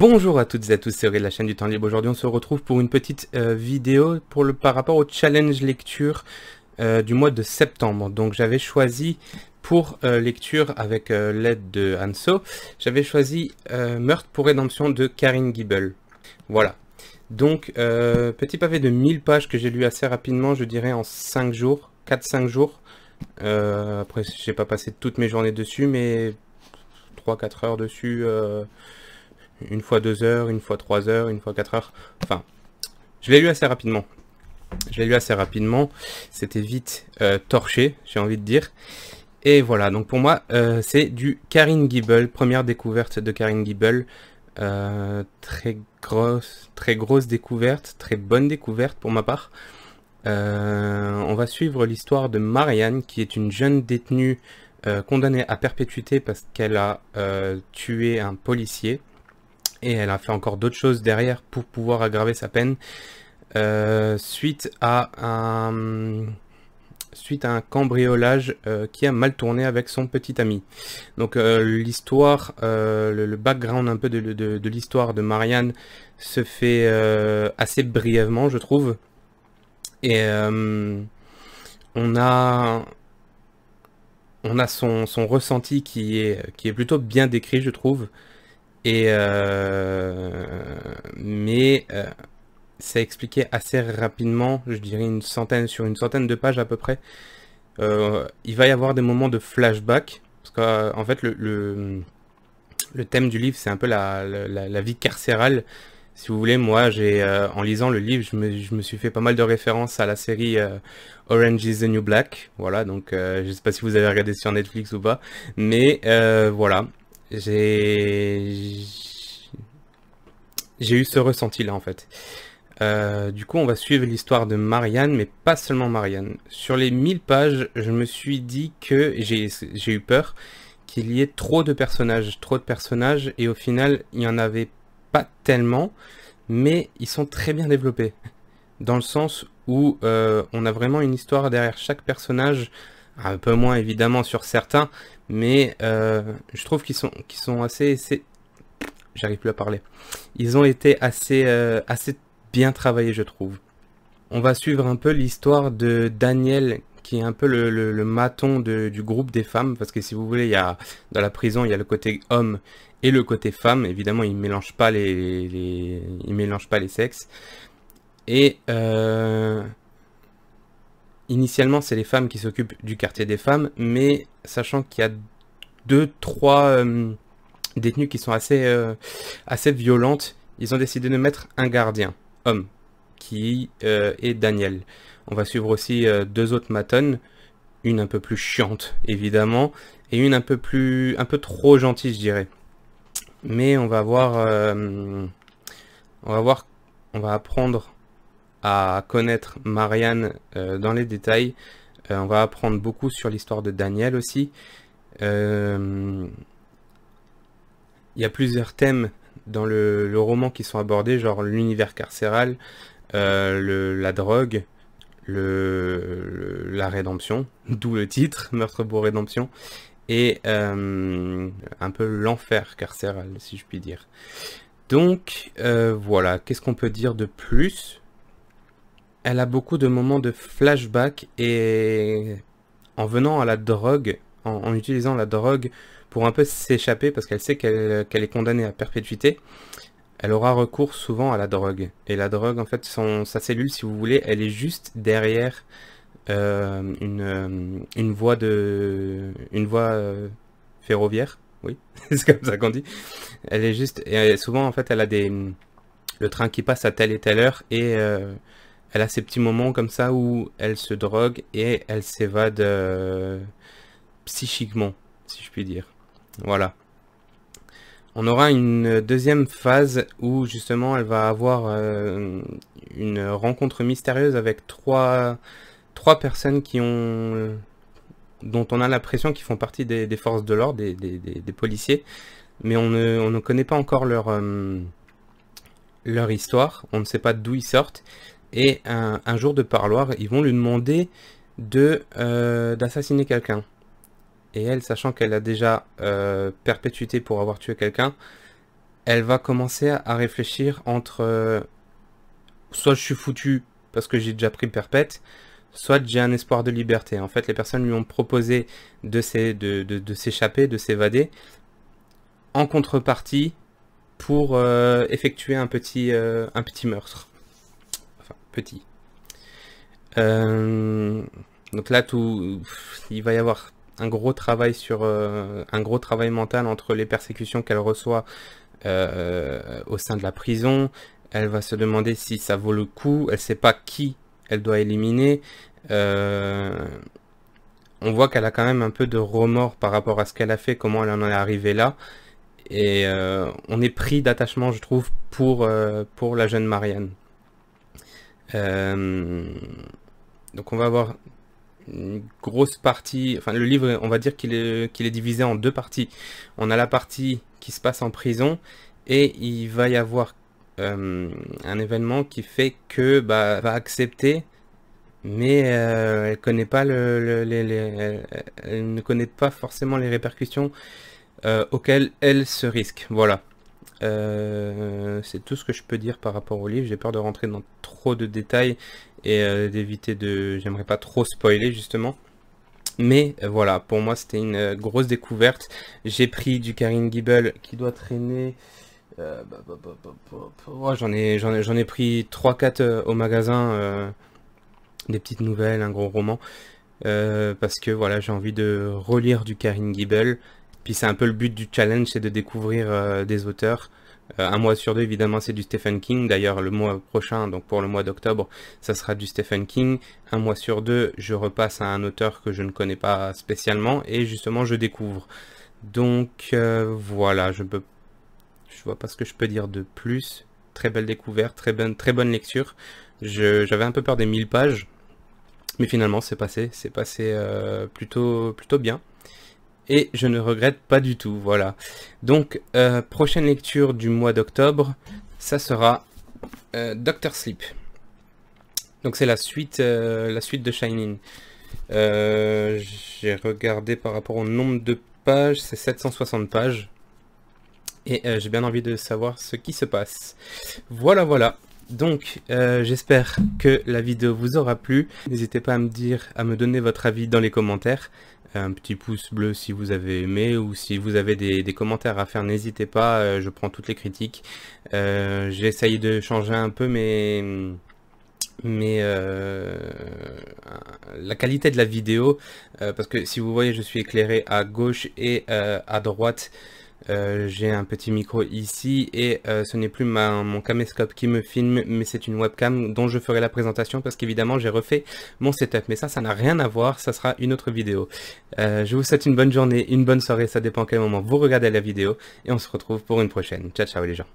Bonjour à toutes et à tous, c'est Aurélien de la chaîne du temps libre. Aujourd'hui on se retrouve pour une petite vidéo par rapport au challenge lecture du mois de septembre. Donc j'avais choisi pour lecture avec l'aide de Anso, j'avais choisi Meurtre pour rédemption de Karine Gibel. Voilà. Donc petit pavé de 1000 pages que j'ai lu assez rapidement, je dirais en 5 jours, 4-5 jours. Après j'ai pas passé toutes mes journées dessus, mais 3-4 heures dessus. Une fois 2 heures, une fois 3 heures, une fois 4 heures. Enfin, je l'ai lu assez rapidement. C'était vite torché, j'ai envie de dire. Et voilà, donc pour moi, c'est du Karine Gibel, première découverte de Karine Gibel. Très grosse découverte, très bonne découverte pour ma part. On va suivre l'histoire de Marianne, qui est une jeune détenue condamnée à perpétuité parce qu'elle a tué un policier. Et elle a fait encore d'autres choses derrière pour pouvoir aggraver sa peine suite à un cambriolage qui a mal tourné avec son petit ami. Donc l'histoire, le background un peu de l'histoire de Marianne se fait assez brièvement, je trouve. Et on a son ressenti qui est plutôt bien décrit, je trouve. Et c'est expliqué assez rapidement, je dirais sur une centaine de pages à peu près. Il va y avoir des moments de flashback, parce qu'en fait le thème du livre c'est un peu la vie carcérale. Si vous voulez, moi en lisant le livre, je me suis fait pas mal de références à la série Orange is the New Black. Voilà, donc je sais pas si vous avez regardé sur Netflix ou pas, mais voilà. J'ai eu ce ressenti là en fait. Du coup on va suivre l'histoire de Marianne, mais pas seulement Marianne. Sur les 1000 pages, je me suis dit que j'ai eu peur qu'il y ait trop de personnages, et au final il n'y en avait pas tellement, mais ils sont très bien développés. Dans le sens où on a vraiment une histoire derrière chaque personnage, un peu moins évidemment sur certains, mais je trouve qu'ils sont assez, j'arrive plus à parler. Ils ont été assez bien travaillés, je trouve. On va suivre un peu l'histoire de Daniel, qui est un peu le maton du groupe des femmes, parce que si vous voulez, dans la prison, il y a le côté homme et le côté femme. Évidemment, ils mélangent pas ils mélangent pas les sexes. Et initialement, c'est les femmes qui s'occupent du quartier des femmes, mais sachant qu'il y a 2-3 détenues qui sont assez violentes, ils ont décidé de mettre un gardien, homme, qui est Daniel. On va suivre aussi 2 autres matonnes, une un peu plus chiante, évidemment, et une un peu trop gentille, je dirais. Mais on va apprendre à connaître Marianne dans les détails. On va apprendre beaucoup sur l'histoire de Daniel aussi. Il y a plusieurs thèmes dans le roman qui sont abordés, genre l'univers carcéral, la drogue, la rédemption, d'où le titre, Meurtre pour rédemption, et un peu l'enfer carcéral, si je puis dire. Donc voilà, qu'est-ce qu'on peut dire de plus? Elle a beaucoup de moments de flashback, et en venant à la drogue, en utilisant la drogue pour un peu s'échapper, parce qu'elle sait qu'elle est condamnée à perpétuité, elle aura recours souvent à la drogue. Et la drogue, en fait, sa cellule, si vous voulez, elle est juste derrière une voie ferroviaire. Oui, c'est comme ça qu'on dit. Elle est juste, et souvent, en fait, elle a le train qui passe à telle et telle heure, et elle a ces petits moments comme ça où elle se drogue et elle s'évade psychiquement, si je puis dire. Voilà. On aura une deuxième phase où justement elle va avoir une rencontre mystérieuse avec trois personnes dont on a l'impression qu'ils font partie des forces de l'ordre, des policiers, mais on ne connaît pas encore leur histoire, on ne sait pas d'où ils sortent. Et un jour de parloir, ils vont lui demander d'assassiner quelqu'un. Et elle, sachant qu'elle a déjà perpétuité pour avoir tué quelqu'un, elle va commencer à réfléchir entre soit je suis foutu parce que j'ai déjà pris perpète, soit j'ai un espoir de liberté. En fait, les personnes lui ont proposé de s'échapper, de s'évader, en contrepartie pour effectuer un petit meurtre. Enfin, petit. Donc là, il va y avoir un gros travail un gros travail mental entre les persécutions qu'elle reçoit au sein de la prison. Elle va se demander si ça vaut le coup. Elle sait pas qui elle doit éliminer. On voit qu'elle a quand même un peu de remords par rapport à ce qu'elle a fait, comment elle en est arrivée là. Et on est pris d'attachement, je trouve, pour la jeune Marianne. Donc on va avoir une grosse partie, enfin le livre, on va dire qu'il est divisé en deux parties. On a la partie qui se passe en prison, et il va y avoir un événement qui fait que va accepter, mais elle connaît pas elle ne connaît pas forcément les répercussions auxquelles elle se risque. Voilà. C'est tout ce que je peux dire par rapport au livre. J'ai peur de rentrer dans trop de détails et d'éviter j'aimerais pas trop spoiler justement. Mais voilà, pour moi c'était une grosse découverte. J'ai pris du Karin Gibel qui doit traîner. J'en ai pris 3-4 au magasin, des petites nouvelles, un gros roman, parce que voilà, j'ai envie de relire du Karin Gibel. Puis c'est un peu le but du challenge, c'est de découvrir des auteurs. Un mois sur deux, évidemment, c'est du Stephen King. D'ailleurs, le mois prochain, donc pour le mois d'octobre, ça sera du Stephen King. Un mois sur deux, je repasse à un auteur que je ne connais pas spécialement, et justement, je découvre. Donc voilà, je vois pas ce que je peux dire de plus. Très belle découverte, très bonne lecture. J'avais un peu peur des 1000 pages, mais finalement, c'est passé plutôt bien. Et je ne regrette pas du tout, voilà. Donc, prochaine lecture du mois d'octobre, ça sera Dr. Sleep. Donc c'est la suite de Shining. J'ai regardé par rapport au nombre de pages, c'est 760 pages. Et j'ai bien envie de savoir ce qui se passe. Voilà, voilà. Donc, j'espère que la vidéo vous aura plu. N'hésitez pas à me donner votre avis dans les commentaires. Un petit pouce bleu si vous avez aimé, ou si vous avez des commentaires à faire, n'hésitez pas, je prends toutes les critiques. J'ai essayé de changer un peu la qualité de la vidéo, parce que si vous voyez, je suis éclairé à gauche et à droite. J'ai un petit micro ici, et ce n'est plus mon caméscope qui me filme, mais c'est une webcam dont je ferai la présentation, parce qu'évidemment j'ai refait mon setup, mais ça n'a rien à voir, ça sera une autre vidéo. Je vous souhaite une bonne journée, une bonne soirée, ça dépend à quel moment vous regardez la vidéo, et on se retrouve pour une prochaine. Ciao ciao les gens.